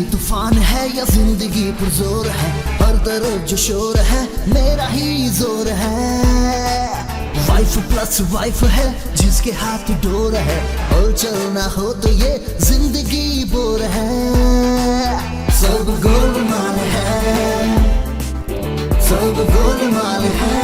कोई तूफान है या जिंदगी पुरजोर है, हर तरफ जो शोर है मेरा ही जोर है। वाइफ प्लस वाइफ है जिसके हाथ डोर है, और चलना हो तो ये जिंदगी बोर है। सब गोलमाल है, सब गोलमाल है।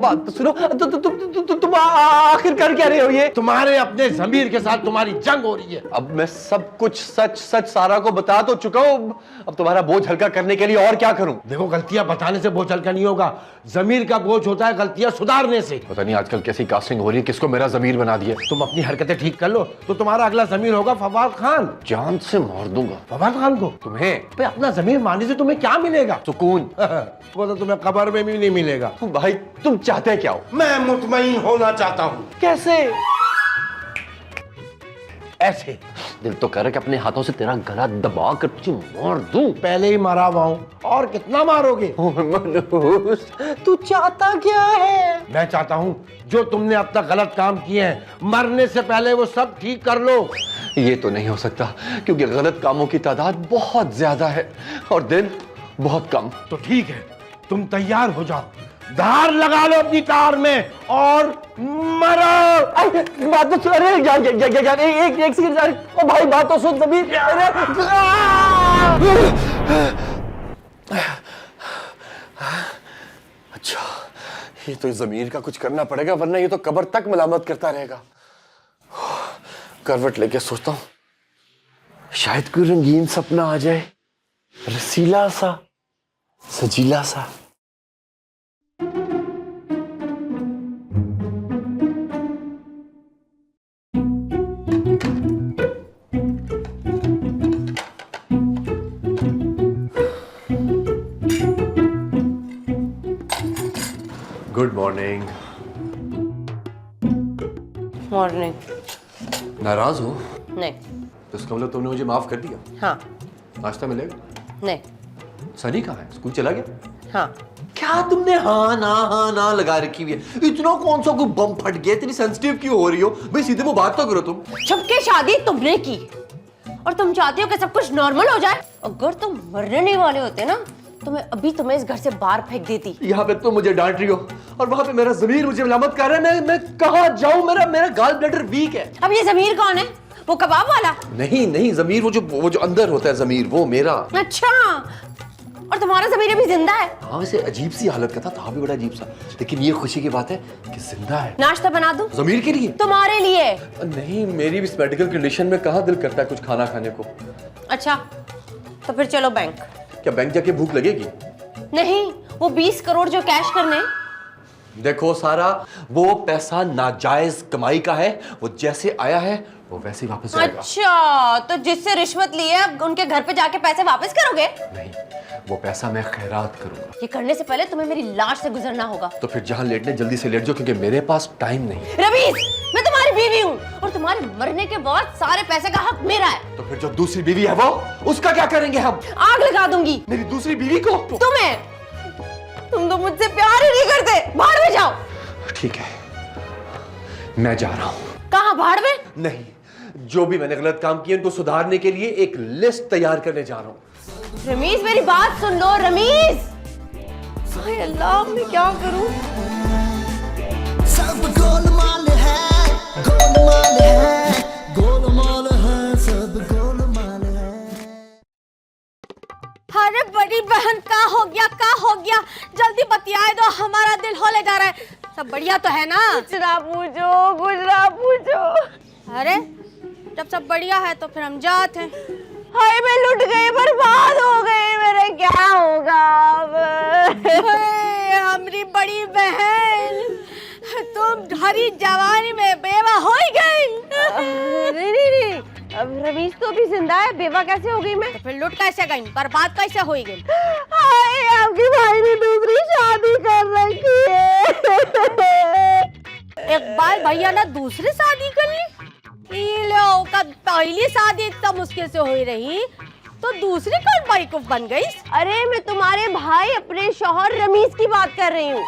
बात सुनो, तुम आखिर कर क्या रहे हो? ये तुम्हारे अपने ज़मीर के साथ तुम्हारी जंग हो रही है। अब मैं सब कुछ सच सच सारा को बता तो चुका हूँ, अब तुम्हारा बोझ हल्का करने के लिए और क्या करूं? देखो, गलतियां बताने से बोझ हल्का नहीं होगा, ज़मीर का बोझ होता है गलतियां सुधारने से। पता नहीं आजकल कैसी कास्टिंग हो रही है, किसको मेरा ज़मीर बना दिया। तुम अपनी हरकतें ठीक कर लो तो तुम्हारा अगला ज़मीर होगा फवाद खान। जान से मार दूंगा फवाद खान को? तुम्हें? पे अपना ज़मीर मानने से तुम्हें क्या मिलेगा? सुकून। वो तो तुम्हें कब्र में भी नहीं मिलेगा। भाई तुम चाहते क्या हो? मैं मुतमईन होना चाहता हूँ। कैसे? ऐसे दिल तो कर कि अपने हाथों से तेरा गला दबा कर तुझे मार दूं। पहले ही मारा हुआ हूं, और कितना मारोगे? मनोज, तू चाहता क्या है? मैं चाहता हूं जो तुमने अब तक गलत काम किए हैं, मरने से पहले वो सब ठीक कर लो। ये तो नहीं हो सकता, क्योंकि गलत कामों की तादाद बहुत ज्यादा है और दिन बहुत कम। तो ठीक है, तुम तैयार हो जाओ, धार लगा लो अपनी तार में और मरो। बात तो सुन। अरे यार एक सेकंड यार, ओ भाई बात तो सुन सभी। अच्छा, ये तो ज़मीर का कुछ करना पड़ेगा, वरना ये तो कब्र तक मलामत करता रहेगा। करवट लेके सोचता हूँ, शायद कोई रंगीन सपना आ जाए, रसीला सा, सजीला सा। Good morning. मॉर्निंग। नाराज हो? नहीं। तो इसका मतलब तुमने मुझे माफ कर दिया? हाँ। नाश्ता मिलेगा? नहीं। सनी कहाँ है? स्कूल चला गया? हाँ। क्या तुमने हाँ ना लगा रखी हुई है? इतना कौन सा कोई बम फट गया? इतनी सेंसिटिव क्यों हो रही हो? भाई सीधे वो बात तो करो तुम। छुपके शादी तुमने की और तुम चाहती हो कि सब कुछ नॉर्मल हो जाए। अगर तुम मरने नहीं वाले होते ना तो मैं अभी तुम्हें इस घर से बाहर फेंक देती। यहाँ पे तुम मुझे डांट रही हो और वहां पे मेरा ज़मीर मुझे मलामत कर रहा है। मैं कहाँ जाऊँ? मेरा गाल ब्लैडर वीक है। अब ये ज़मीर कौन है? वो कबाब वाला? नहीं ज़मीर वो जो अंदर होता है ज़मीर, वो मेरा। अच्छा, और तुम्हारा ज़मीर अभी जिंदा है? हाँ, वैसे अजीब सी हालत का था भी बड़ा अजीब सा, लेकिन ये खुशी की बात है कि जिंदा है। नाश्ता बना दूं? ज़मीर के लिए? तुम्हारे लिए। नहीं, मेरी भी इस मेडिकल कंडीशन में कहाँ दिल करता है कुछ खाना खाने को। अच्छा, तो फिर चलो बैंक। क्या बैंक जाके भूख लगेगी? नहीं, वो 20 करोड़ जो कैश करने। देखो सारा, वो पैसा नाजायज कमाई का है, वो जैसे आया है वो वैसे ही वापस आएगा। अच्छा, तो जिससे रिश्वत ली है उनके घर पे जाके पैसे वापस करोगे? नहीं, वो पैसा मैं खैरात करूंगा। ये करने से पहले तुम्हें मेरी लाश से गुजरना होगा। तो फिर जहां लेटने जल्दी से लेट जाओ, क्योंकि मेरे पास टाइम नहीं। रवीज, मैं तुम्हारी बीवी हूँ और तुम्हारे मरने के बाद सारे पैसे का हक मेरा है। तो फिर जो दूसरी बीवी है वो, उसका क्या करेंगे हम? आग लगा दूंगी। मेरी दूसरी बीवी को? तुम्हें? तुम तो मुझसे प्यार ही नहीं करते। भाड़ में जाओ। ठीक है, मैं जा रहा हूँ। कहाँ? भाड़ में? नहीं, जो भी मैंने गलत काम किए उनको सुधारने के लिए एक लिस्ट तैयार करने जा रहा हूँ। रमीज, मेरी बात सुन लो। रमीज, हाय अल्लाह, मैं क्या करूं? सब गोलमाल है, गोलमाल है, गोलमाल है, सब गोलमाल है। अरे बड़ी बहन, का हो गया? जल्दी बतियाए दो, हमारा दिल होले जा रहा है। सब बढ़िया तो है ना? कुछ ना पूछो। अरे जब सब बढ़िया है तो फिर हम जाते हैं। हाय, मैं लुट गई, बर्बाद हो गई, मेरा क्या होगा अब? हमारी बड़ी बहन, तुम हरी जवानी में बेवा हो ही गई। नहीं, अब रमीज तो भी जिंदा है, बेवा कैसे हो गई मैं? तो फिर लुट कैसे गई, बर्बाद कैसे हो गई? हाय, आपके भाई ने दूसरी शादी कर रखी है। इकबाल भैया ने दूसरी शादी कर ली? लो, कब पहली शादी इतना मुश्किल से हुई रही, तो दूसरी कौन बेवकूफ बन गई? अरे मैं तुम्हारे भाई अपने शौहर रमीज की बात कर रही हूँ।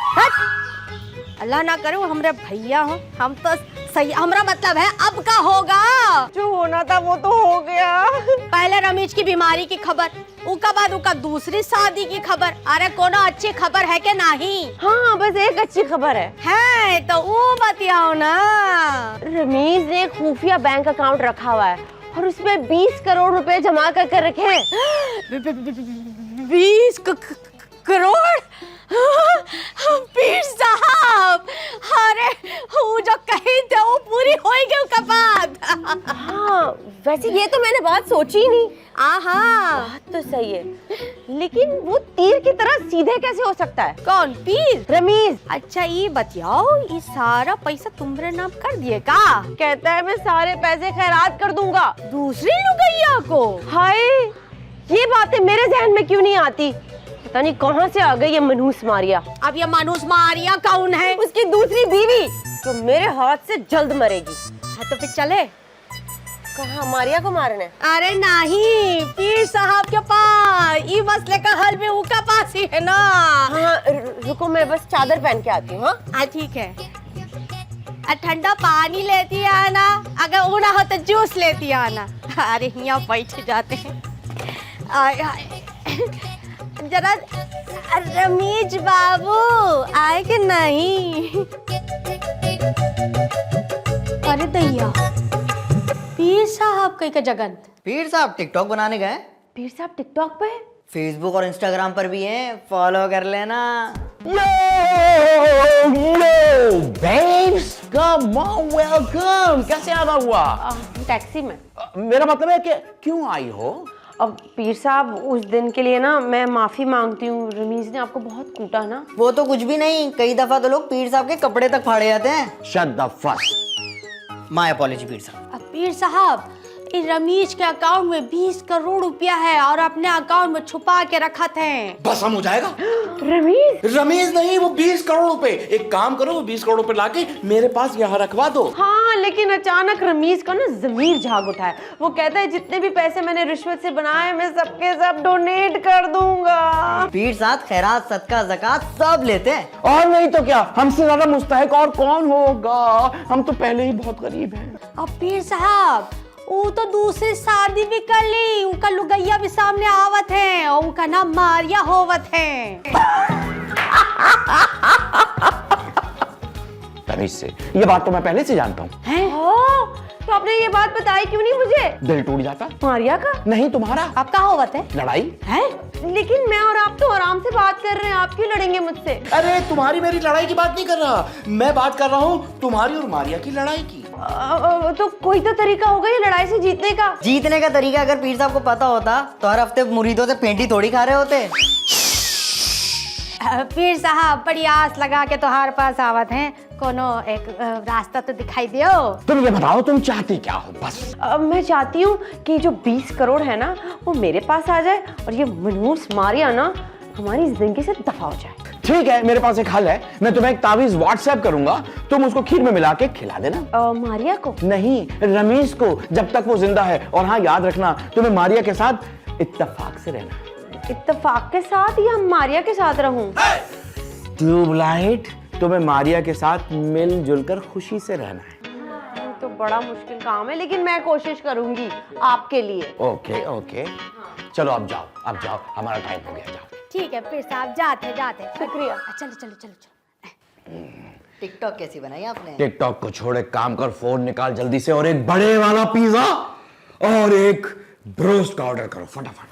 अल्लाह ना करे वो हमारे भैया हो। हम तो सही, हमारा मतलब है अब का होगा। जो होना था वो तो हो गया। पहले रमीज की बीमारी की खबर, उसका बाद उसका दूसरी शादी की खबर। अरे कोनो अच्छी खबर है कि नहीं? हाँ बस एक अच्छी खबर है तो वो बताओ ना। रमीज ने एक खुफिया बैंक अकाउंट रखा हुआ है और उसमें 20 करोड़ रुपए जमा कर रखे हैं। 20 करोड़? पीर साहब, अरे वो जो कही थे वो पूरी होएगी उसके बाद। हाँ वैसे ये तो मैंने बात सोची ही नहीं। आहा, बात तो सही है, लेकिन वो तीर की तरह सीधे कैसे हो सकता है? कौन? पीर? रमीज। अच्छा ये बताओ, ये सारा पैसा तुम्हारे नाम कर दिए का? कहता है मैं सारे पैसे खैरात कर दूंगा। दूसरी लुगैया को? हाय, ये बातें मेरे जहन में क्यों नहीं आती? पता नहीं कहाँ से आ गई ये मनहूस मारिया। अब ये मनहूस मारिया कौन है? उसकी दूसरी बीवी जो मेरे हाथ से जल्द मरेगी। हाँ तो फिर चले। कहाँ मारिया को मारने? अरे नहीं, पीर साहब के पास। ये मसले का हल भी उनका पास ही है ना। हाँ रुको मैं बस चादर पहन के आती हूँ। हाँ ठीक है। ठंडा पानी लेती आना, अगर वो ना हो तो जूस लेती आना। अरे यहाँ बैठ जाते हैं। जरा रमीज बाबू आए कि नहीं? अरे दैया, पीर साहब कहीं का जगत? पीर साहब टिकटॉक बनाने गए। पीर साहब टिकटॉक पे है? फेसबुक और इंस्टाग्राम पर भी है, फॉलो कर लेना। यो बेब्स, कम ऑन, वेलकम। कैसे आना हुआ? टैक्सी में। मेरा मतलब है कि क्यों आई हो? अब पीर साहब उस दिन के लिए ना मैं माफी मांगती हूँ। रमीज ने आपको बहुत कूटा ना। वो तो कुछ भी नहीं, कई दफा तो लोग पीर साहब के कपड़े तक फाड़े जाते हैं। Shut the fuck. My apology पीर साहब। अब पीर साहब, इस रमीज के अकाउंट में 20 करोड़ रुपया है और अपने अकाउंट में छुपा के रखा थे। बस हम हो जाएगा। रमीज? रमेश नहीं, वो 20 करोड़ रुपए। एक काम करो, वो 20 करोड़ रुपए लाके मेरे पास यहाँ रखवा दो। हाँ लेकिन अचानक रमीज का ना जमीर जाग उठा है। वो कहता है जितने भी पैसे मैंने रिश्वत से बनाए मैं सबके सब डोनेट कर दूंगा। पीर साहब खैरात, सदका, ज़कात सब लेते हैं। और नहीं तो क्या, हमसे ज्यादा मुस्तहिक और कौन होगा? हम तो पहले ही बहुत गरीब हैं। अब पीर साहब, वो तो दूसरी शादी भी कर ली, उनका लुगैया भी सामने आवत है और उनका नाम मारिया होवत है। तमीज से, ये बात तो मैं पहले से जानता हूँ। तो आपने ये बात बताई क्यों नहीं मुझे? दिल टूट जाता। मारिया का? नहीं, तुम्हारा। आपका होवत है? लड़ाई है? लेकिन मैं और आप तो आराम से बात कर रहे हैं, आप क्यों लड़ेंगे मुझसे? अरे तुम्हारी मेरी लड़ाई की बात नहीं कर रहा मैं, बात कर रहा हूँ तुम्हारी और मारिया की लड़ाई की। तो कोई तो तरीका होगा ये लड़ाई से जीतने का। जीतने का तरीका अगर पीर साहब को पता होता तो हर हफ्ते मुरीदों से पेंटी थोड़ी खा रहे होते। पीर साहब, बड़ी आस लगा के तुम्हारे पास आवत हैं, कोनो एक रास्ता तो दिखाई दियो। तुम ये बताओ, तुम चाहती क्या हो? बस मैं चाहती हूँ कि जो 20 करोड़ है ना वो मेरे पास आ जाए और ये मनहूस मारिया ना हमारी जिंदगी से दफा हो जाए। ठीक है, मेरे पास एक हल है। मैं तुम्हें एक तावीज व्हाट्सएप करूंगा, तुम उसको खीर में मिला के खिला देना। मारिया को नहीं, रमीज को, जब तक वो जिंदा है। और हाँ, याद रखना, तुम्हें मारिया के साथ इत्तेफाक से रहना है। इत्तेफाक के साथ या मारिया के साथ रहूं? ट्यूबलाइट, तुम्हें मारिया के साथ मिलजुल कर खुशी से रहना है। तो बड़ा मुश्किल काम है, लेकिन मैं कोशिश करूंगी आपके लिए। ओके ओके, चलो अब जाओ, हमारा टाइम हो गया, जाओ। ठीक है पीर साहब, जाते शुक्रिया। चलो चलो चलो चलो। टिकटॉक कैसी बनाई आपने? टिकटॉक को छोड़, एक काम कर, फोन निकाल जल्दी से और एक बड़े वाला पिज्जा और एक ब्रोस्ट का ऑर्डर करो फटाफट।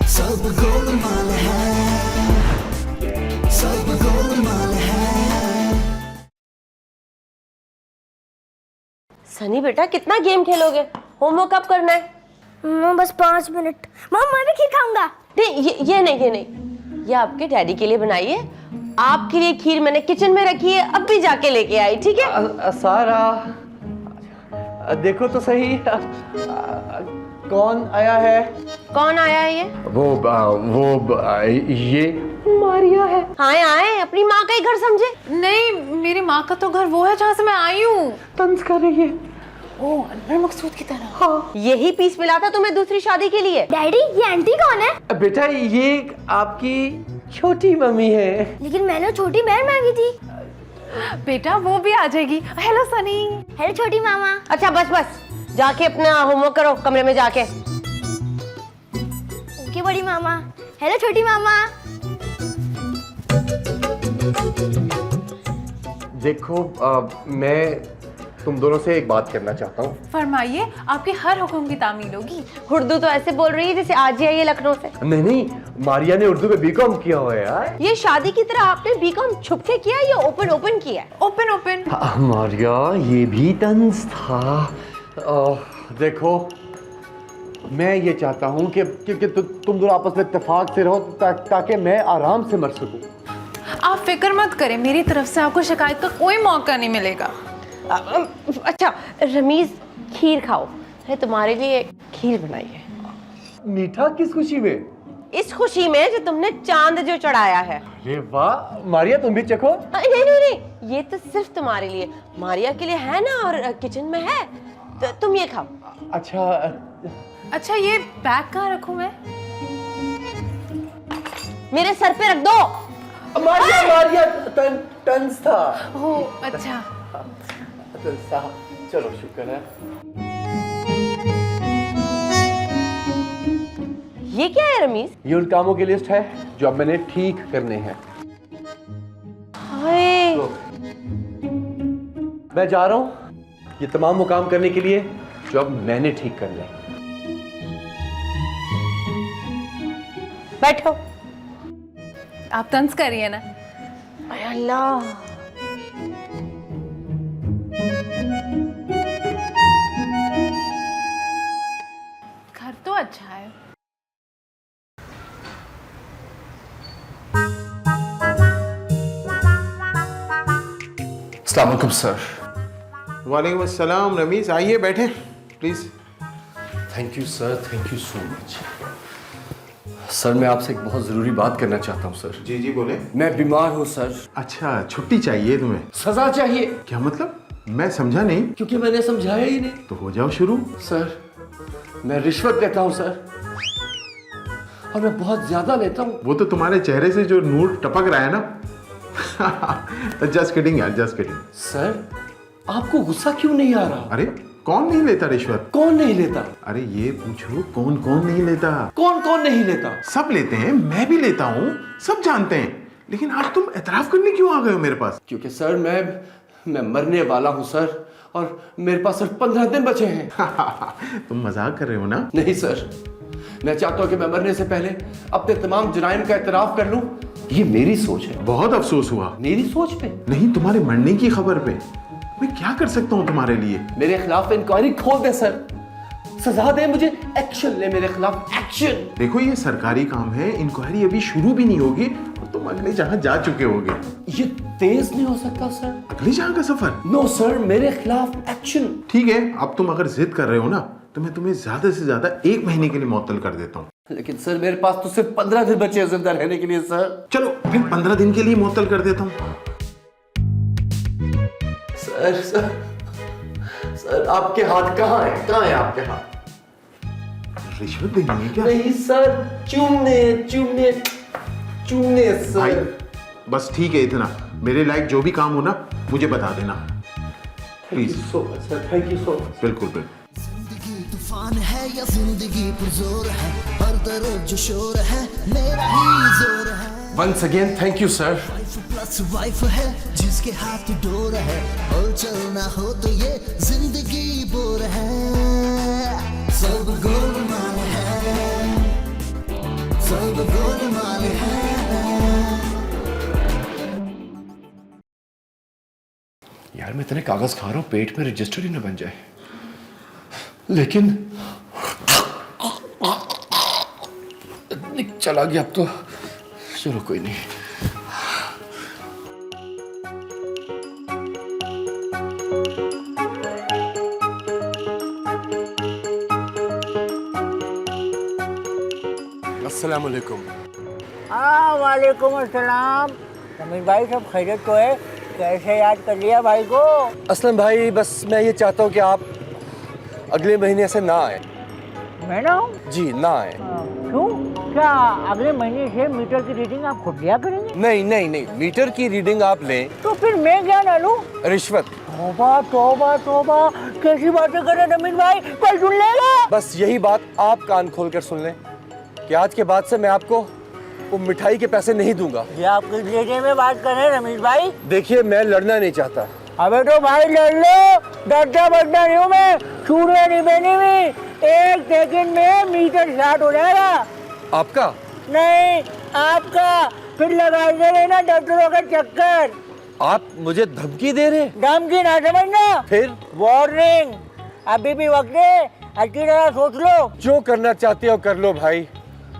सब गोलमाल है, सब गोलमाल है। सनी बेटा कितना गेम खेलोगे? होमवर्क कब करना है? बस 5 मिनट। मैं भी खीर खाऊंगा। नहीं ये नहीं, ये आपके डैडी के लिए बनाई है। आपके लिए खीर मैंने किचन में रखी है, अब भी जाके लेके आई, ठीक है? सारा देखो तो सही, कौन आया है? कौन आया है ये? ये मारिया है। आए अपनी माँ का ही घर समझे। नहीं, मेरी माँ का तो घर वो है जहाँ से मैं आई हूँ। तंज कर रही है। ओह, अनवर मकसूद की तरह। हाँ, यही पीस मिला था तुम्हें दूसरी शादी के लिए। डैडी ये आंटी कौन है? बेटा ये आपकी छोटी मम्मी है। लेकिन मैंने छोटी बहन मांगी थी। बेटा वो भी आ जाएगी। हेलो सनी। हेलो छोटी मामा। अच्छा बस बस, जाके अपना होमवर्क करो कमरे में जाके। ओके बड़ी मामा। हेलो छोटी मामा। देखो मैं तुम दोनों से एक बात करना चाहता हूँ। फरमाइए, आपके हर हुक्म की तामील होगी। उर्दू तो ऐसे बोल रही है जैसे आज ही आई है लखनऊ से। नहीं, मारिया ने उर्दू में बीकॉम किया हुआ है यार। ये शादी की तरह आपने बीकॉम छुप के किया या ओपन किया? ओपन। मारिया ये भी तंज था। देखो मैं ये चाहता हूँ कि तुम दोनों आपस में इत्तेफाक से रहो ताकि मैं आराम से मर सकूं। आप फिक्र मत करें, मेरी तरफ से आपको शिकायत का कोई मौका नहीं मिलेगा। अच्छा रमीज, खीर खाओ। है तुम्हारे लिए खीर बनाई है। मीठा किस खुशी में? इस खुशी में जो तुमने चांद जो चढ़ाया है। अरे वाह मारिया, तुम भी चखो। नहीं, ये तो सिर्फ तुम्हारे लिए, मारिया के लिए है ना, और किचन में है, तो तुम ये खाओ। अच्छा ये बैग कहाँ रखूं मैं? मेरे सर पे रख दो। मारिया तंज था। ओह अच्छा। चलो शुक्र है। ये क्या है रमीज? ये उन कामों की लिस्ट है जो अब मैंने ठीक करने हैं। हाय, मैं जा रहा हूं ये तमाम वो काम करने के लिए जो अब मैंने ठीक करने हैं। बैठो। आप तंज करिए ना। अल्लाह, घर तो अच्छा है। अस्सलाम वालेकुम सर। वालेकुम अस्सलाम। रमीज आइए बैठे please. Thank you sir, thank you so much. Sir मैं आपसे एक बहुत ज़रूरी बात करना चाहता हूँ सर। जी बोले। मैं बीमार हूँ सर। अच्छा छुट्टी चाहिए तुम्हें? सजा चाहिए। क्या मतलब? मैं समझा नहीं। क्योंकि मैंने समझाया ही नहीं। तो हो जाओ शुरू। सर मैं रिश्वत लेता हूँ सर, और मैं बहुत ज्यादा लेता हूँ। वो तो तुम्हारे चेहरे से जो नूर टपक रहा है ना। तो जस्ट किडिंग यार, जस्ट किडिंग। सर आपको गुस्सा क्यों नहीं आ रहा? अरे कौन नहीं लेता रिश्वत? कौन नहीं लेता? अरे ये पूछो कौन कौन नहीं लेता? कौन कौन नहीं लेता? सब लेते हैं, मैं भी लेता हूँ, सब जानते हैं। लेकिन आज तुम एतराफ करने क्यों आ गए हो मेरे पास? क्योंकि सर मैं मरने वाला हूँ सर, और मेरे पास सिर्फ 15 दिन बचे हैं। तुम मजाक कर रहे हो ना? नहीं सर, मैं चाहता हूँ कि मैं मरने से पहले अपने तमाम जुराइम का एतराफ कर लूँ। ये मेरी सोच है। बहुत अफसोस हुआ। मेरी सोच पे नहीं, तुम्हारे मरने की खबर पे। मैं क्या कर सकता हूँ तुम्हारे लिए? मेरे खिलाफ इंक्वायरी खोल दे सर, सजा दे मुझे, एक्शन ले मेरे खिलाफ, एक्शन। देखो ये सरकारी काम है, इंक्वायरी अभी शुरू भी नहीं होगी और तुम अगले जहां जा चुके होगे। ये तेज नहीं हो सकता सर। अगले जहां का सफर? नो सर, मेरे खिलाफ एक्शन। ठीक है, अब तुम अगर जिद कर रहे हो ना तो मैं तुम्हें ज्यादा से ज्यादा 1 महीने के लिए मुअत्तल कर देता हूँ। लेकिन सर मेरे पास तो सिर्फ 15 दिन बचे हैं जिंदा रहने के लिए सर। चलो फिर 15 दिन के लिए मुअत्तल कर देता हूँ। सर आपके हाथ कहाँ है? कहाँ है आपके हाथ? रिश्वत देनी है क्या? नहीं सर, चूमने सर। भाई बस ठीक है, इतना। मेरे लायक जो भी काम हो ना मुझे बता देना please. So much sir, thank you so much. बिल्कुल बिल्कुल। जिंदगी तूफान है या जिंदगी पुरजोर है, हर तरफ जो शोर है मेरा ही जोर है। Once again thank you sir. Wife plus wife है जिसके हाथ डोर है, और चलना हो तो ये जिंदगी बोर है। सब गोलमाल है, सब गोलमाल है। यार मैं इतने कागज खा रहा हूँ, पेट में रजिस्टर ही ना बन जाए। लेकिन चला गया अब तो, चलो कोई नहीं। अस्सलाम वालेकुम। हाँ वालेकुम अस्सलाम। समीर भाई सब खैरियत तो है? कैसे याद कर लिया भाई को? असलम भाई बस मैं ये चाहता हूँ कि आप अगले महीने से ना आए। मैं ना हूँ? जी ना आए। क्यों? क्या अगले महीने से मीटर की रीडिंग आप खुद लिया करेंगे? नहीं नहीं नहीं, मीटर की रीडिंग आप लें। तो फिर मैं क्या डालूं? रिश्वत। तौबा तौबा तौबा, कैसी बातें कर रहे रमीज भाई, कोई सुन लेगा? बस यही बात आप कान खोल कर सुन लें कि आज के बाद से मैं आपको वो मिठाई के पैसे नहीं दूंगा। ये आप किस लेने में बात कर रहे हैं रमीज भाई? देखिए मैं लड़ना नहीं चाहता। अबे तो भाई लड़ लो, डरता बरता नहीं हूँ मैं, छूड़े नहीं बनी हुई। 1 सेकंड में मीटर स्टार्ट हो जाएगा। आपका? नहीं आपका, फिर लगा दे ना डॉक्टरों का चक्कर। आप मुझे धमकी दे रहे? धमकी ना समझना, फिर वार्निंग। अभी भी वक्त है, अच्छी तरह सोच लो। जो करना चाहते हो कर लो भाई।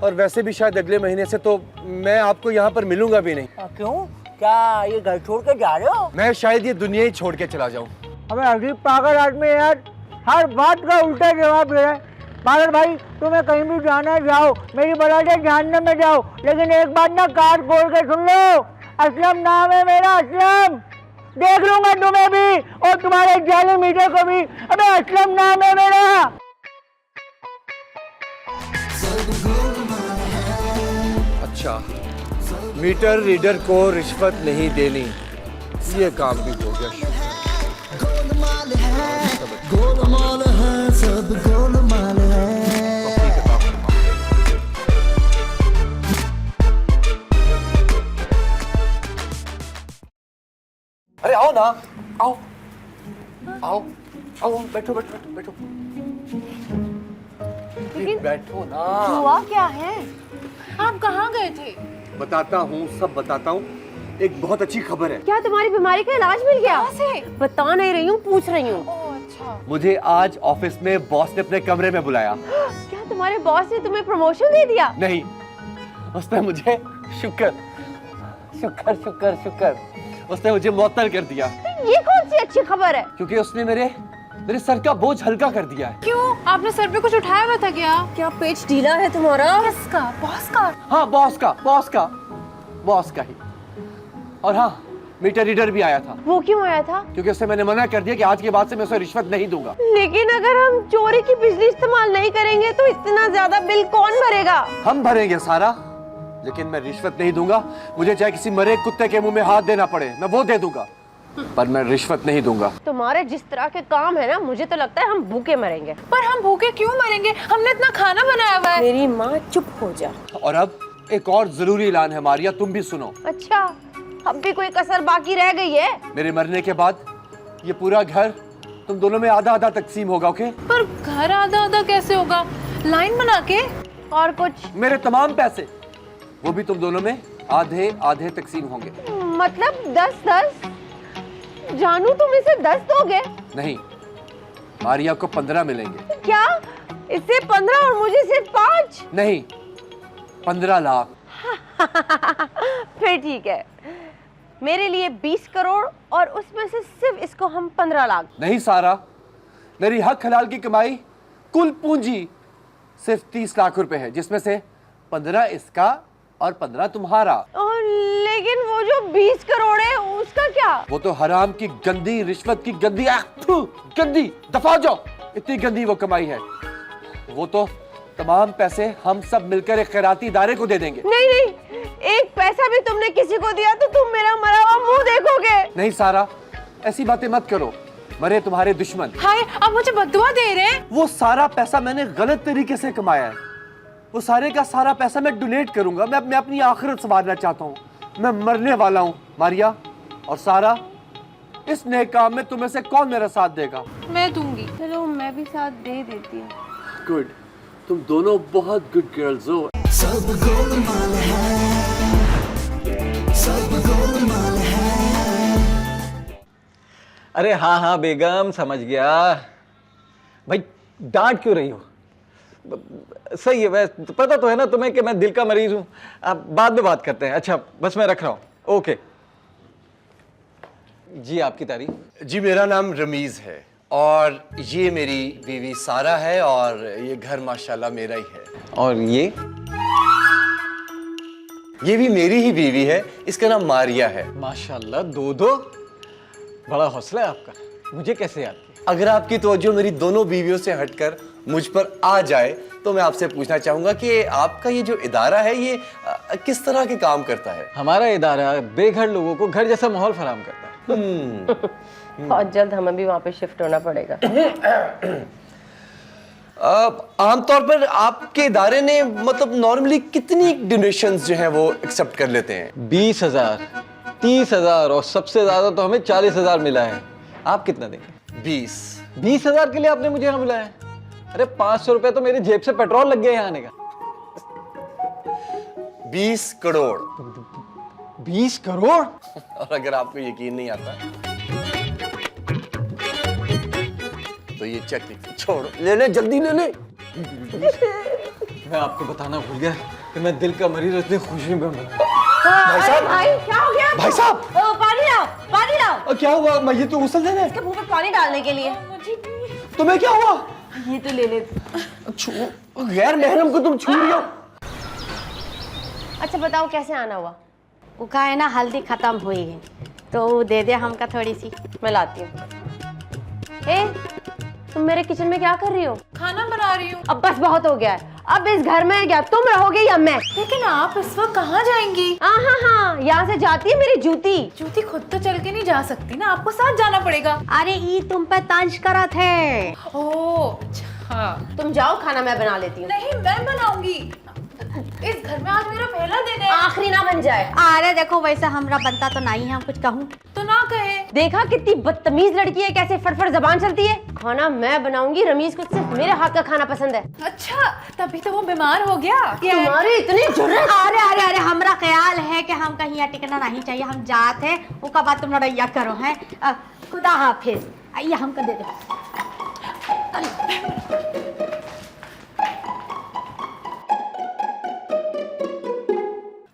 और वैसे भी शायद अगले महीने से तो मैं आपको यहाँ पर मिलूंगा भी नहीं। क्यों? क्या ये घर छोड़ के जा रहे हो? मैं शायद ये दुनिया ही छोड़ के चला जाऊँ। अबे अजीब पागल आदमी है यार, हर बात का उल्टा जवाब दे रहा है। पागल भाई, तुम्हें कहीं भी जाना है जाओ, मेरी बलाते जहन्नम में जाओ, लेकिन एक बात ना कान खोल के सुन लो, असलम नाम है मेरा, असलम। देख लूंगा तुम्हें भी और तुम्हारे जाली मीटर को भी। अबे असलम नाम है मेरा। अच्छा, मीटर रीडर को रिश्वत नहीं देनी, ये काम भी हो गया। गोलमाल है, गोलमाल है, सब गोलमाल है। अरे आओ ना, आओ आओ आओ, बैठो बैठो बैठो बैठो ना। हुआ क्या है? आप कहाँ गए थे? बताता हूँ, सब बताता हूँ। एक बहुत अच्छी खबर है। क्या तुम्हारी बीमारी का इलाज मिल गया? कहाँ से? बता नहीं रही हूँ, पूछ रही हूँ। ओह अच्छा। मुझे आज ऑफिस में बॉस ने अपने कमरे में बुलाया। क्या तुम्हारे बॉस ने तुम्हें प्रमोशन दे दिया? नहीं, उसने मुझे शुक्र शुक्र शुक्र शुक्र उसने मुझे मुअत्तल कर दिया। ये कौन सी अच्छी खबर है? क्योंकि उसने मेरे सर का बोझ हल्का कर दिया है। क्यों? आपने सर पे कुछ उठाया हुआ था क्या? क्या पेच ढीला है तुम्हारा? किसका? बॉस का? हाँ बॉस का ही। और हाँ, मीटर रीडर भी आया था। वो क्यों आया था? क्योंकि उससे मैंने मना कर दिया कि आज के बाद से मैं उसे रिश्वत नहीं दूंगा। लेकिन अगर हम चोरी की बिजली इस्तेमाल नहीं करेंगे तो इतना ज्यादा बिल कौन भरेगा? हम भरेंगे सारा, लेकिन मैं रिश्वत नहीं दूंगा। मुझे चाहे किसी मरे कुत्ते के मुंह में हाथ देना पड़े, मैं वो दे दूंगा, पर मैं रिश्वत नहीं दूंगा। तुम्हारे जिस तरह के काम है ना, मुझे तो लगता है हम भूखे मरेंगे। पर हम भूखे क्यों मरेंगे? हमने इतना खाना बनाया हुआ है। मेरी माँ चुप हो जा। और अब एक और जरूरी ऐलान है मारिया, तुम भी सुनो। अच्छा, अब भी कोई कसर बाकी रह गई है? मेरे मरने के बाद ये पूरा घर तुम दोनों में आधा आधा तकसीम होगा, ओके? पर घर आधा आधा कैसे होगा? लाइन बना के? और कुछ? मेरे तमाम पैसे वो भी तुम दोनों में आधे आधे तकसीम होंगे। मतलब 10-10? जानू तुम इसे 10 दोगे? नहीं, मारिया को 15 मिलेंगे। क्या? इससे 15 और मुझे सिर्फ 5? नहीं, 15 लाख। फिर ठीक है, मेरे लिए 20 करोड़ और उसमें से सिर्फ इसको हम 15 लाख। नहीं सारा, मेरी हक हलाल की कमाई कुल पूंजी सिर्फ 30 लाख रुपए है, जिसमें से 15 इसका और 15 तुम्हारा। लेकिन वो जो 20 करोड़ है उसका क्या? वो तो हराम की गंदी रिश्वत की गंदी गंदी, दफा हो जाओ, इतनी गंदी वो कमाई है। वो तो तमाम पैसे हम सब मिलकर एक खैराती इदारे को दे देंगे। नहीं नहीं, एक पैसा भी तुमने किसी को दिया तो तुम मेरा मरा हुआ मुंह देखोगे। नहीं सारा, ऐसी बातें मत करो, मरे तुम्हारे दुश्मन। हाय, आप मुझे बद्दुआ दे रहे हैं? वो सारा पैसा मैंने गलत तरीके से कमाया है। वो सारे का सारा पैसा मैं डोनेट करूंगा। मैं अपनी आखिरत संवारना चाहता हूँ। मैं मरने वाला हूँ मारिया और सारा। इस नए काम में तुम्हें से कौन मेरा साथ देगा? मैं दूंगी। चलो मैं भी साथ दे देती हूँ। गुड, तुम दोनों बहुत गुड गर्ल्स हो। सब गोलमाल है, सब गोलमाल है। अरे हाँ हाँ बेगम, समझ गया। भाई डांट क्यों रही हो? सही है, वैसे पता तो है ना तुम्हें कि मैं दिल का मरीज हूं। आप बाद में बात करते हैं। अच्छा बस मैं रख रहा हूं। ओके जी, आपकी तारीफ। जी मेरा नाम रमीज है और ये मेरी बीवी सारा है और ये घर माशाल्लाह मेरा ही है। और ये भी मेरी ही बीवी है, इसका नाम मारिया है। माशाल्लाह, दो दो, बड़ा हौसला है आपका। मुझे कैसे याद किया? अगर आपकी तवज्जो मेरी दोनों बीवियों से हटकर मुझ पर आ जाए तो मैं आपसे पूछना चाहूंगा कि आपका ये जो इदारा है ये किस तरह के काम करता है? हमारा इदारा बेघर लोगों को घर जैसा माहौल फराहम करता है। बहुत जल्द हमें भी वहाँ पे शिफ्ट होना पड़ेगा। आमतौर पर आपके इदारे ने मतलब नॉर्मली कितनी डोनेशंस जो हैं वो एक्सेप्ट कर लेते हैं? 20,000, 30,000 और सबसे ज्यादा तो हमें 40,000 मिला है। आप कितना देंगे? 20,000 के लिए आपने मुझे यहाँ बुलाया? अरे 500 रुपए तो मेरी जेब से पेट्रोल लग गया यहाँ आने का। 20 करोड़। 20 करोड़? और अगर आपको यकीन नहीं आता तो ये चेक छोड़ो, ले ले, जल्दी ले ले। मैं आपको बताना भूल गया कि मैं दिल का मरीज इतनी खुशी में हूँ। भाई साहब, भाई क्या हो गया? भाई साहब, पानी लाओ, पानी लाओ। क्या हुआ? मैं ये तो गुस्सा देना है इसके मुंह पे पानी डालने के लिए। तुम्हें क्या हुआ? ये तो ले ले। गैर महरम को तुम छू रही हो। अच्छा बताओ कैसे आना हुआ? वो का है ना, हल्दी खत्म हुई है तो दे दे हमका थोड़ी सी। मैं लाती हूँ। ए, तुम मेरे किचन में क्या कर रही हो? खाना बना रही हूँ। अब बस बहुत हो गया है। अब इस घर में क्या तुम रहोगे या मैं? लेकिन आप इस वक्त कहाँ जाएंगी? हाँ, यहाँ से जाती है मेरी जूती। जूती खुद तो चल के नहीं जा सकती ना, आपको साथ जाना पड़ेगा। अरे ये तुम पे तंज करा थे। ओह अच्छा। तुम जाओ, खाना मैं बना लेती हूँ। नहीं मैं बनाऊंगी। इस घर में आज मेरा पहला दिन है। आखिरी ना बन जाए। अरे देखो वैसा हमरा बनता तो नहीं है, हम कुछ कहूँ तो ना कहे। देखा कितनी बदतमीज लड़की है, कैसे फटफट जबान चलती है। खाना मैं बनाऊंगी, रमीज को सिर्फ मेरे हाथ का खाना पसंद है। अच्छा तभी तो वो बीमार हो गया। तुम्हारी इतनी जुर्रत। अरे अरे अरे हमरा ख्याल है कि हम कहीं यहाँ टिकना नहीं चाहिए, हम जाते हैं उसका बाद तुम लड़ैया करो है। खुदा हाफिज। आइए हमको दे दे।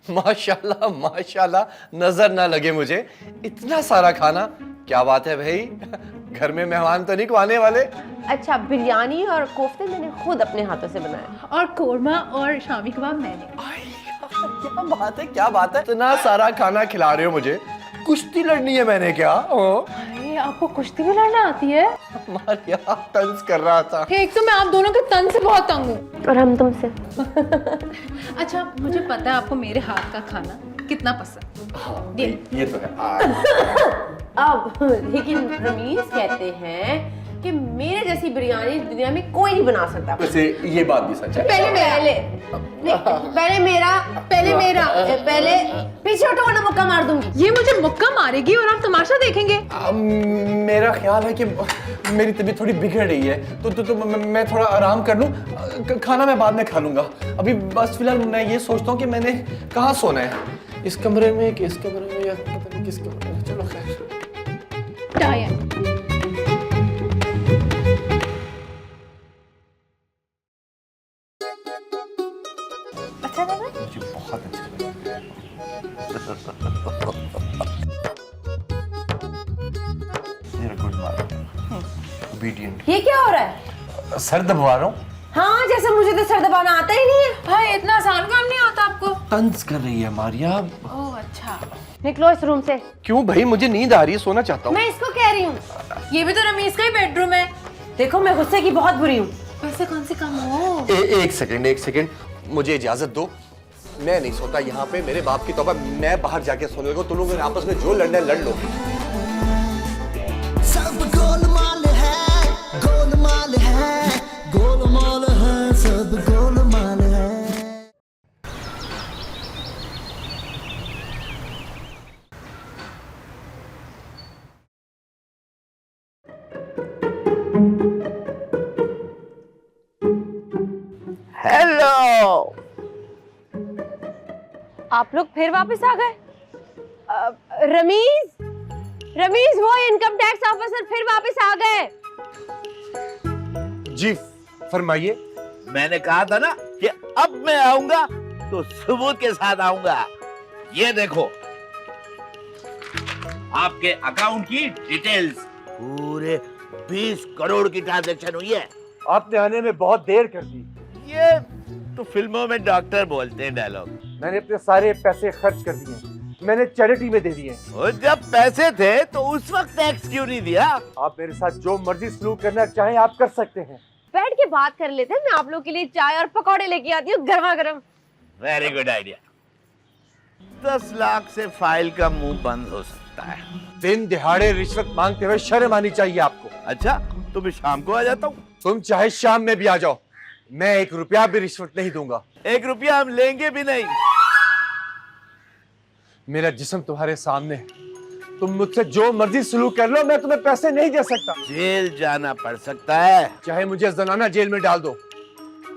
माशाल्लाह माशाल्लाह, नजर ना लगे मुझे इतना सारा खाना। क्या बात है भाई, घर में मेहमान तो नहीं को आने वाले? अच्छा, बिरयानी और कोफ्ते मैंने खुद अपने हाथों से बनाए। और कोरमा और शामी कबाब मैंने। क्या बात है, क्या बात है, इतना सारा खाना खिला रहे हो मुझे। कुश्ती लड़नी है मैंने क्या? अरे आपको कुश्ती भी लड़ना आती है? मारिया तंज कर रहा था। एक तो मैं आप दोनों के तन से बहुत तंग हूँ। और हम तुमसे। अच्छा मुझे पता है आपको मेरे हाथ का खाना कितना पसंद। ये तो है। अब लेकिन रमीज कहते हैं कि मेरे जैसी बिरयानी दुनिया में कोई नहीं बना सकता। वैसे ये बात भी सच है। पहले पीछे हटो वरना मुक्का मार दूंगी। ये मुझे मुक्का मारेगी और आप तमाशा देखेंगे। मेरा ख्याल है कि मेरी तबीयत थोड़ी बिगड़ रही है तो मैं थोड़ा आराम कर लूं। खाना मैं बाद में खा लूंगा। अभी बस फिलहाल मैं ये सोचता हूँ कि मैंने कहाँ सोना है, इस कमरे में कि इस कमरे में या पता नहीं किस कमरे में। चलो खैर। अच्छा लगा? मुझे बहुत अच्छा लगा। Good morning. ओबीडिएंट। ये क्या हो रहा है? सर दबवा रहा हूँ। हाँ, जैसे मुझे तो सर दबाना आता ही नहीं है। भाई इतना आसान काम नहीं आता आपको। तंज कर रही है मारिया। ओह अच्छा। निकलो इस रूम से। क्यों भाई, मुझे नींद आ रही है, सोना चाहता हूँ। मैं इसको कह रही हूँ। ये भी तो रमीज का ही बेडरूम है। देखो मैं गुस्से की बहुत बुरी हूँ। वैसे कौन से काम हो? एक सेकंड, मुझे इजाजत दो। मैं नहीं सोता यहाँ पे, मेरे बाप की तौबा। मैं बाहर जाके सोने लगूं। तुम लोग आपस में जो लड़ना है लड़ लो। सब गोलमाल है, गोलमाल है, गोलमाल है, सब गोलमाल है। हेलो, आप लोग फिर वापस आ गए? रमीज वो इनकम टैक्स ऑफिसर फिर वापस आ गए। जी फरमाइए। मैंने कहा था ना कि अब मैं आऊंगा तो सबूत के साथ आऊंगा। ये देखो आपके अकाउंट की डिटेल्स। पूरे 20 करोड़ की ट्रांजैक्शन हुई है। आपने आने में बहुत देर कर दी। ये तो फिल्मों में डॉक्टर बोलते हैं डायलॉग। मैंने अपने सारे पैसे खर्च कर दिए। मैंने चैरिटी में दे दिए। और जब पैसे थे तो उस वक्त टैक्स क्यों नहीं दिया? आप मेरे साथ जो मर्जी सलूक करना चाहें आप कर सकते हैं। बैठ के बात कर लेते हैं, मैं आप लोग के लिए चाय और पकौड़े लेके आती हूँ गर्मा गर्म। Very good idea. 10 लाख से फाइल का मुंह बंद हो सकता है। दिन दिहाड़े रिश्वत मांगते हुए शर्म आनी चाहिए आपको। अच्छा, तो मैं शाम को आ जाता हूँ। तुम चाहे शाम में भी आ जाओ, मैं 1 रुपया भी रिश्वत नहीं दूंगा। 1 रुपया हम लेंगे भी नहीं। मेरा जिस्म तुम्हारे सामने, तुम मुझसे जो मर्जी सलूक कर लो, मैं तुम्हें पैसे नहीं दे सकता। जेल जाना पड़ सकता है। चाहे मुझे जनाना जेल में डाल दो,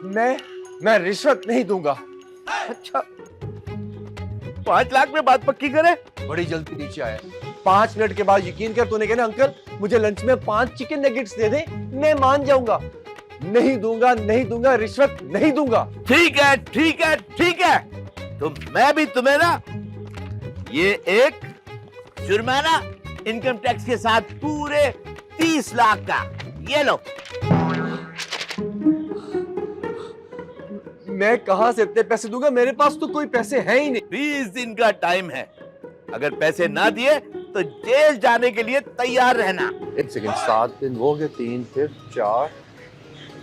मैं रिश्वत नहीं दूंगा। अच्छा, 5 लाख में बात पक्की करे? बड़ी जल्दी नीचे आया। 5 मिनट के बाद यकीन कर, तूने कहना अंकल मुझे लंच में 5 चिकन नगेट्स दे दे, मैं मान जाऊंगा। नहीं दूंगा, नहीं दूंगा, रिश्वत नहीं दूंगा। ठीक है, ठीक है, ठीक है। तो मैं भी तुम्हें ना ये एक जुर्माना इनकम टैक्स के साथ पूरे 30 लाख का, ये लो। मैं कहां से इतने पैसे दूंगा? मेरे पास तो कोई पैसे हैं ही नहीं। 20 दिन का टाइम है। अगर पैसे ना दिए तो जेल जाने के लिए तैयार रहना। 1 सेकंड, 7 दिन हो गए, 3 फिर 4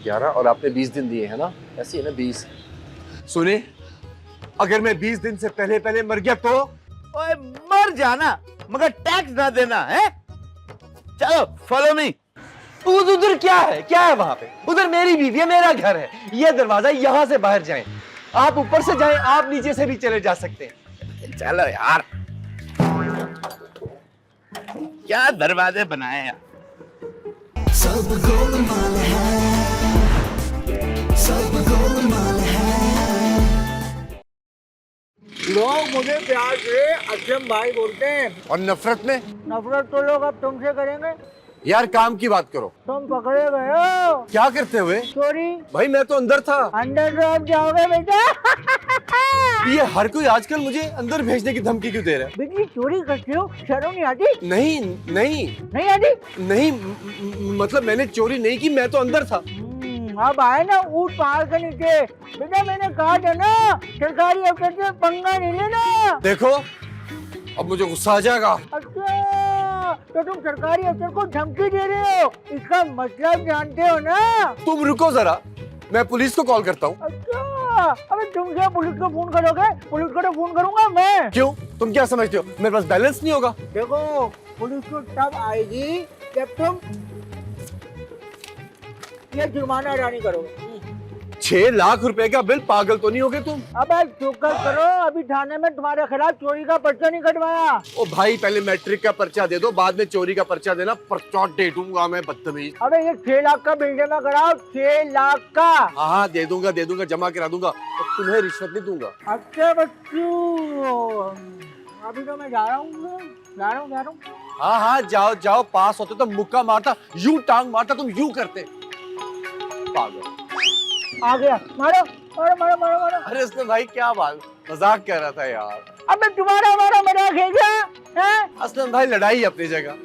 11 और आपने 20 दिन दिए हैं ना? ऐसे ही ना 20। सुने, अगर मैं 20 दिन से पहले मर गया तो? ओए मर जाना, मगर टैक्स ना देना है। चलो फॉलो मी। उधर क्या है वहां पे? उधर मेरी बीवी है, मेरा घर है, ये दरवाजा, यहां से बाहर जाएं। आप ऊपर से जाएं, आप नीचे से भी चले जा सकते हैं। चलो यार, क्या दरवाजे बनाए यार। सब गोलमाल है, सब गोलमाल है। लोग मुझे प्यार से अक्षम भाई बोलते हैं, और नफरत में? नफरत तो लोग अब तुमसे करेंगे। यार काम की बात करो। तुम पकड़े गए हो। क्या करते हुए? चोरी। भाई मैं तो अंदर था। अंदर तो आप जाओगे बेटा। ये हर कोई आजकल मुझे अंदर भेजने की धमकी क्यों दे रहा है? बिजली चोरी करते हो, शर्म नहीं आती? नहीं आती? नहीं, मतलब मैंने चोरी नहीं की, मैं तो अंदर था। अब आए ना ऊंट पहाड़ के नीचे। बेटा मैंने कहा था ना, सरकारी अफसर से पंगा नहीं लेना। देखो अब मुझे गुस्सा आ जाएगा। अच्छा, तो तुम सरकारी अफसर को धमकी दे रहे हो, इसका मतलब जानते हो ना? तुम रुको जरा, मैं पुलिस को कॉल करता हूँ। अच्छा, अबे तुम क्या पुलिस को फोन करोगे? पुलिस को तो फोन करूंगा मैं। क्यों? तुम क्या समझते हो मेरे पास बैलेंस नहीं होगा? देखो पुलिस तो तब आएगी जब तुम ये जुर्माना अदा नहीं करोगे। 6 लाख रुपए का बिल, पागल तो नहीं होगे तुम? अब शुक्र करो अभी थाने में तुम्हारे खिलाफ चोरी का पर्चा नहीं कटवाया। ओ भाई पहले मैट्रिक का पर्चा दे दो, बाद में चोरी का पर्चा देना। पर्चा दे दूंगा मैं, बदतमीज। अबे ये 6 लाख का बिल जमा कराओ, 6 लाख का। हाँ दे दूंगा, जमा करा दूंगा। तो तुम्हें रिश्वत नहीं दूंगा। अच्छा बच्चू, अभी तो मैं जा रहा हूँ। हाँ जाओ, पास होते तो मुक्का मारता, यूं टांग मारता, तुम यूं करते। पागल। आ गया, मारो। अरे उसने भाई क्या बात, मजाक कर रहा था यार। अबे तुम्हारा हमारा मजाक है क्या? असलम भाई लड़ाई अपनी जगह,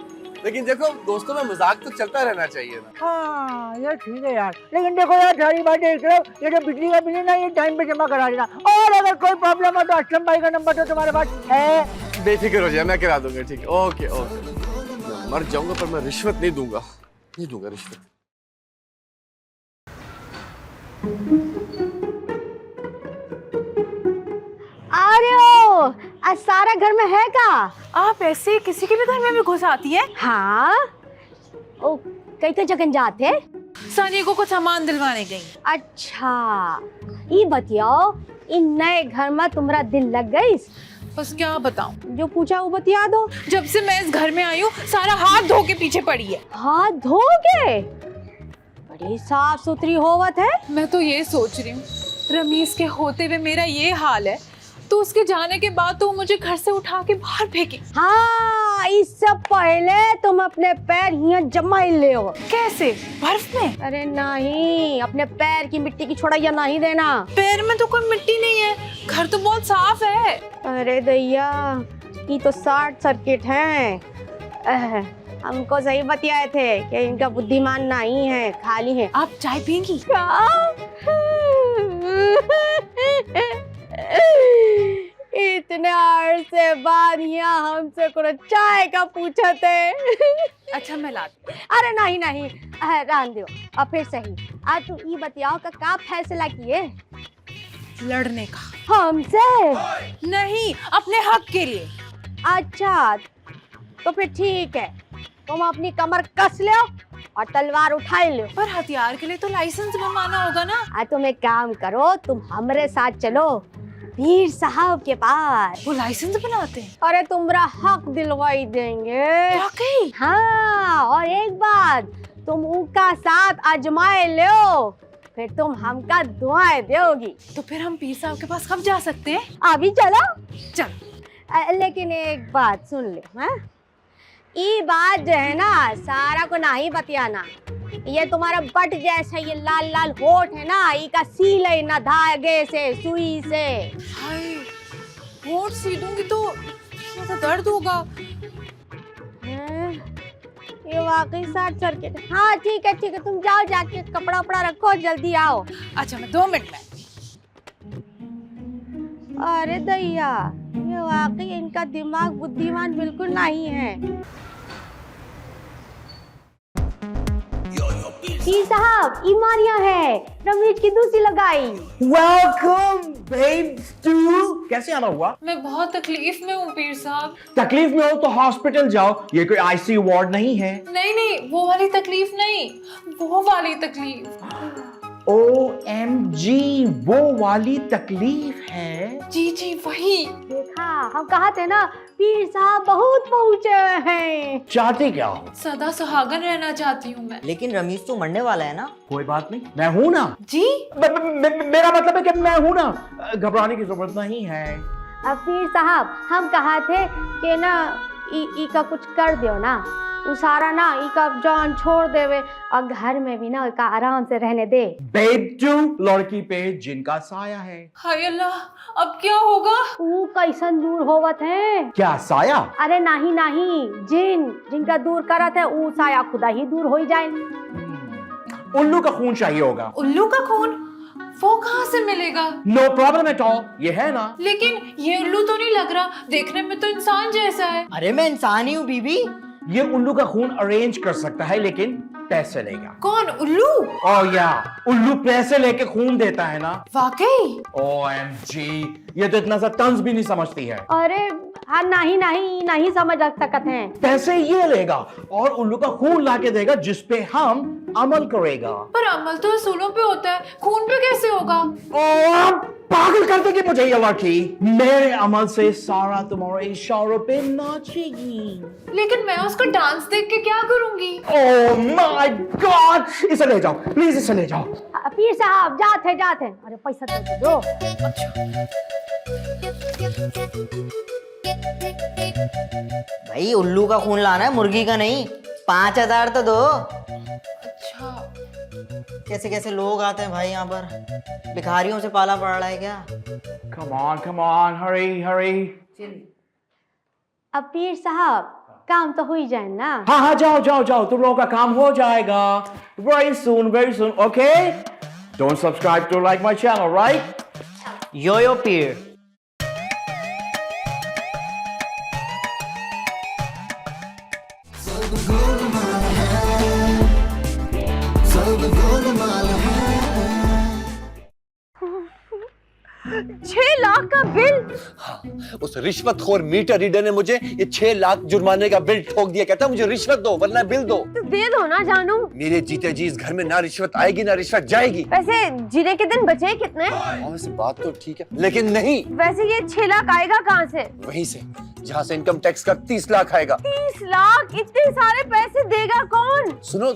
लेकिन देखो दोस्तों में मजाक तो चलता रहना चाहिए ना। हाँ ये ठीक है यार, लेकिन देखो यार सारी बातें एक तरफ, ये जो बिजली का बिल है ना, ये टाइम पे जमा करा देना। और अगर कोई प्रॉब्लम हो तो असलम भाई का नंबर तो तुम्हारे पास है। बेफिक्र हो जाए, मैं करा दूंगा। ठीक है, ओके। मैं मर जाऊंगा पर मैं रिश्वत नहीं दूंगा रिश्वत। आ रहे हो? आज सारा घर में है का? आप ऐसे किसी के भी घर में भी घुस आती है? हाँ, ओ कई जगह जाते? सनी को कुछ सामान दिलवाने गई। अच्छा, ये बताओ इन नए घर में तुम्हारा दिल लग गई? बस क्या बताऊं, जो पूछा वो बतिया दो। जब से मैं इस घर में आई हूँ सारा हाथ धो के पीछे पड़ी है। हाथ धो के? बड़ी साफ सुथरी होवत है। मैं तो ये सोच रही हूँ, रमीज के होते हुए मेरा ये हाल है तो उसके जाने के बाद तो मुझे घर से उठा के बाहर फेंकी। हाँ, इससे पहले तुम अपने पैर यहाँ जमा ले हो। कैसे? बर्फ में? अरे नहीं, अपने पैर की मिट्टी की छोड़ाइया नहीं देना। पैर में तो कोई मिट्टी नहीं है, घर तो बहुत साफ है। अरे दैया, ये तो शॉर्ट सर्किट है। हमको सही बतियाए थे कि इनका बुद्धिमान नहीं है, खाली है। आप चाय पियेंगी? इतने अरसे बाद यहाँ हमसे कुछ चाय का पूछा थे। अच्छा मैं लाती। अरे नहीं नहीं, रहने दो। अब फिर सही, आज तुम ये बताओ का फैसला किए? लड़ने का। हमसे? नहीं, अपने हक के लिए। अच्छा तो फिर ठीक है, तुम अपनी कमर कस लो और तलवार उठाई लो। पर हथियार के लिए तो लाइसेंस बनवाना होगा ना। तुम एक काम करो, तुम हमारे साथ चलो पीर साहब के पास। वो लाइसेंस बनाते हैं? अरे तुम्हारा हक दिलवाई देंगे। वाकई? हाँ, और एक बात, तुम उनका साथ आजमाए लो, फिर तुम हमका दुआएं दोगी। तो फिर हम पीर साहब के पास कब जा सकते हैं? अभी चलो। चल। लेकिन एक बात सुन ले, हाँ? ये बात जो है ना, सारा को नहीं बतियाना। ये तुम्हारा बट जैसा ये लाल लाल होठ है ना, ये का सील है ना, धागे से, सुई से। हाय, होठ सीलूंगी तो मुझे दर्द होगा। ये वाकई शॉर्ट सर्किट। हाँ ठीक है, तुम जाओ, जाके कपड़ा वपड़ा रखो, जल्दी आओ। अच्छा मैं 2 मिनट में। अरे दैया, ये वाकई इनका दिमाग बुद्धिमान बिल्कुल नहीं है। पीर साहब, ईमानिया है, रमेश की दूसरी लगाई। Welcome babes to. कैसे आना हुआ? मैं बहुत तकलीफ में हूँ पीर साहब। तकलीफ में हो तो हॉस्पिटल जाओ, ये कोई आईसीयू वार्ड नहीं है। नहीं, वो वाली तकलीफ नहीं, वो वाली तकलीफ। OMG, वो वाली तकलीफ है? जी वही। देखा, हम कहा थे ना, पीर साहब बहुत पहुंचे हैं। चाहते क्या हो? सदा सुहागन रहना चाहती हूँ मैं। लेकिन रमीज तो मरने वाला है ना। कोई बात नहीं, मैं हूँ ना। जी? मेरा मतलब है कि मैं हूँ ना, घबराने की जरूरत नहीं है। अब पीर साहब, हम कहा थे कि ना ई का कुछ कर दो ना, उसारा ना ई का जान छोड़ देवे और घर में भी ना का आराम से रहने दे। बेब टू, लड़की पे जिनका साया है। हाय अल्लाह, अब क्या होगा? वो कैसन दूर होवत है? क्या साया? अरे नहीं, जिनका दूर करत है, वो साया खुदा ही दूर हो जाए। उल्लू का खून चाहिए होगा। उल्लू का खून? वो कहाँ से मिलेगा? नो प्रॉब्लम एट ऑल, ये है ना। लेकिन ये उल्लू तो नहीं लग रहा, देखने में तो इंसान जैसा है। अरे मैं इंसान ही हूँ बीबी। ये उल्लू का खून अरेंज कर सकता है, लेकिन पैसे लेगा। कौन, उल्लू? ओह या, उल्लू पैसे लेके खून देता है ना। वाकई? OMG, ये तो इतना सा तंज भी नहीं समझती है। अरे हाँ, नहीं समझ सकते हैं। पैसे ये लेगा और उल्लू का खून लाके देगा, जिसपे हम अमल करेगा। पर अमल तो असूलों पे होता है, खून पे कैसे होगा? पागल कर देगी मुझे ये लड़की। मेरे अमल से सारा तुम्हारे इशारों पे नाचेगी। लेकिन मैं उसका डांस देख के क्या करूंगी? ओह माय गॉड, इसे ले जाओ प्लीज, इसे ले जाओ। पीर साहब, जाते। अरे पैसा तो दो। भाई उल्लू का खून लाना है, मुर्गी का नहीं। 5000 तो दो। अच्छा। कैसे लोग आते हैं भाई यहाँ पर, भिखारियों से पाला पड़ रहा है क्या? Come on, hurry. अब पीर साहब, काम तो हो ही जाए ना। हाँ, जाओ, तुम लोगों का काम हो जाएगा। Very soon, okay? Don't subscribe to like my channel, right? Yo Peer. Lakh का बिल। हाँ, उस रिश्वतखोर मीटर रीडर ने मुझे ये 6 लाख जुर्माने का बिल ठोक दिया। कहता मुझे रिश्वत दो वरना बिल दो। तो दे दो ना जानू। मेरे जीते जी इस घर में ना रिश्वत आएगी ना रिश्वत जाएगी। वैसे जीने के दिन बचे कितने? वैसे बात तो ठीक है, लेकिन नहीं। वैसे ये 6 लाख आएगा कहाँ से? वहीं से जहाँ से इनकम टैक्स का 30 लाख आएगा। 30 लाख? इतने सारे पैसे देगा कौन? सुनो,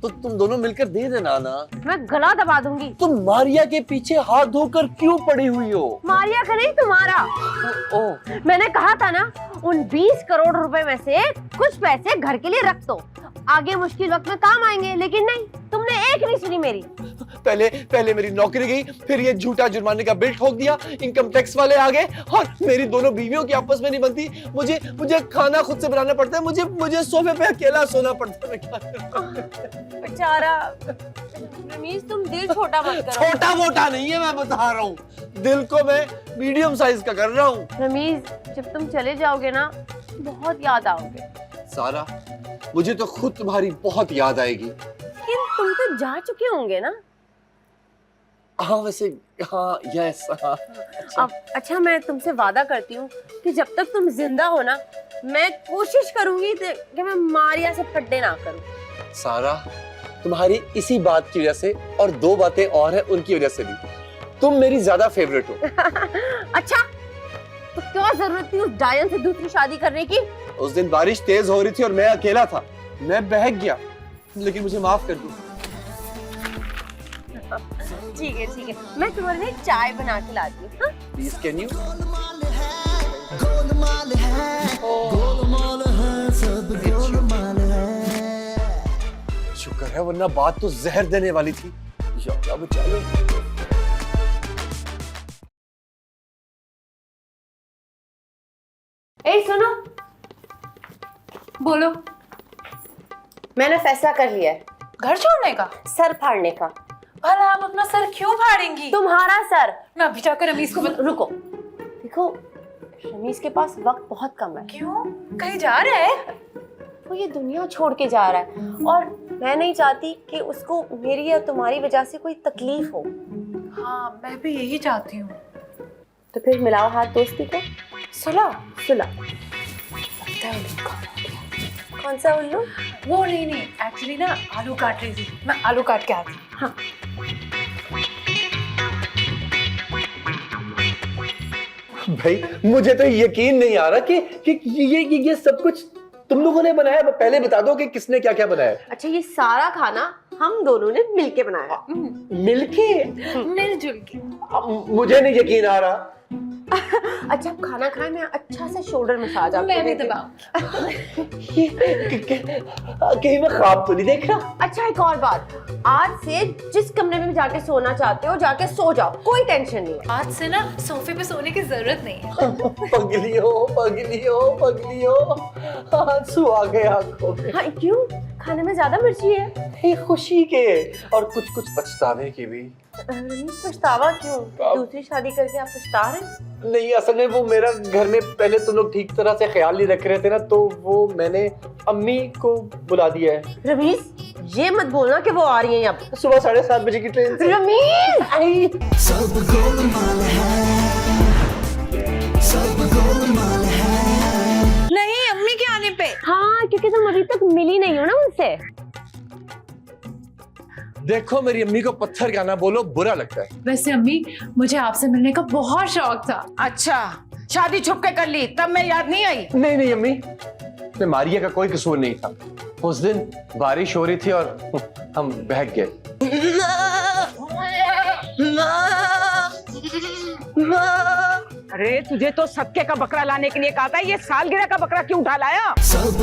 तो तुम दोनों मिलकर दे देना ना। मैं गला दबा दूंगी। तुम मारिया के पीछे हाथ धोकर क्यों पड़ी हुई हो? मारिया का नहीं, तुम्हारा। ओ, मैंने कहा था ना, उन 20 करोड़ रुपए में से कुछ पैसे घर के लिए रख दो, आगे मुश्किल वक्त में काम आएंगे। लेकिन नहीं, तुमने एक नहीं सुनी मेरी। पहले मेरी नौकरी गई, फिर ये झूठा जुर्माने का बिल ठोक दिया, इनकम टैक्स वाले आ गए और मेरी दोनों बीवियों की आपस में नहीं बनती। मुझे खाना खुद से बनाना पड़ता है, मुझे सोफे पे अकेला सोना पड़ता है। बेचारा। रमीज तुम दिल छोटा मत करो। छोटा मोटा नहीं है, मैं बता रहा हूँ, दिल को मैं मीडियम साइज का कर रहा हूँ। रमीज जब तुम चले जाओगे ना बहुत याद आओगे। सारा, मुझे तो खुद तुम्हारी बहुत याद आएगी। लेकिन तुम तो जा चुके होंगे ना। हाँ वैसे, हाँ यस, हाँ। अब अच्छा मैं तुमसे वादा करती हूँ कि जब तक तुम जिंदा हो ना मैं कोशिश करूंगी कि मैं मारिया से फड्डे ना करूं। सारा, तुम्हारी इसी बात की वजह से और 2 बातें और हैं उनकी वजह से भी तुम मेरी ज्यादा फेवरेट हो। अच्छा तो क्या जरूरत थी उस डायन से दूसरी शादी करने की? उस दिन बारिश तेज हो रही थी और मैं अकेला था, मैं बहक गया, लेकिन मुझे माफ कर दो। ठीक है, मैं तुम्हारे लिए चाय बना के लाती हूँ। हाँ? Please can you? गोलमाल है, गोलमाल है, सब गोलमाल है। शुक्र है, वरना बात तो जहर देने वाली थी। या अल्लाह बचा लो। ए सुनो, बोलो। मैंने फैसला कर लिया है घर छोड़ने का? सर फाड़ने का। भला आप अपना सर क्यों फाड़ेंगी? तुम्हारा सर। मैं अभी जाकर रमीज को रुको, देखो रमीज के पास वक्त बहुत कम है। क्यों, कहीं जा रहा है? वो ये दुनिया छोड़ के जा रहा है और मैं नहीं चाहती कि उसको मेरी या तुम्हारी वजह से कोई तकलीफ हो। हाँ मैं भी यही चाहती हूँ। तो फिर मिलाओ हाथ दोस्ती को। सुला सुला। लगता है उल्लू का। कौन सा उल्लू? वो नहीं, एक्चुअली ना आलू काट रही थी, मैं आलू काट के आती हूँ। हाँ। भाई मुझे तो यकीन नहीं आ रहा कि ये सब कुछ तुम लोगों ने बनाया। पहले बता दो कि किसने क्या क्या बनाया। अच्छा ये सारा खाना हम दोनों ने मिलके बनाया। मिलके? मिलजुल के। मुझे नहीं यकीन आ रहा। अच्छा आप खाना खाए, मैं अच्छा से शोल्डर मसाज आपको मैं भी देती हूँ। कहीं मैं ख्वाब तो नहीं देख रहा? अच्छा एक और बात, आज से जिस कमरे में जाके सोना चाहते हो जाके सो जाओ, कोई टेंशन नहीं है। आज से ना सोफे पे सोने की जरूरत नहीं है। पगली हो, आंसू आ गए आंखों में। हाँ क्यों, खाने में ज्यादा मिर्ची है? खुशी के और कुछ कुछ पछतावे के भी। पछतावा क्यों? दूसरी शादी करके आप पछता रहे? नहीं, असल में वो मेरा घर में पहले तो लोग ठीक तरह से ख्याल नहीं रख रहे थे ना, तो वो मैंने अम्मी को बुला दिया है। रमीज ये मत बोलना कि वो आ रही हैं अब। सुबह 7:30 बजे की ट्रेन से। रमीज सब गोलमाल है, सब गोलमाल है। नहीं अम्मी के आने पे। हाँ क्योंकि तुम अभी तक मिली नहीं हो ना उनसे। देखो मेरी अम्मी को पत्थर क्या ना बोलो, बुरा लगता है। वैसे अम्मी मुझे आपसे मिलने का बहुत शौक था। अच्छा शादी छुप के कर ली तब मैं याद नहीं आई? नहीं अम्मी, इसमें मारिया का कोई कसूर नहीं था। उस दिन बारिश हो रही थी और हम बहक गए। अरे तुझे तो सबके का बकरा लाने के लिए कहा था, ये सालगिरह का बकरा क्यों उठा लाया? सब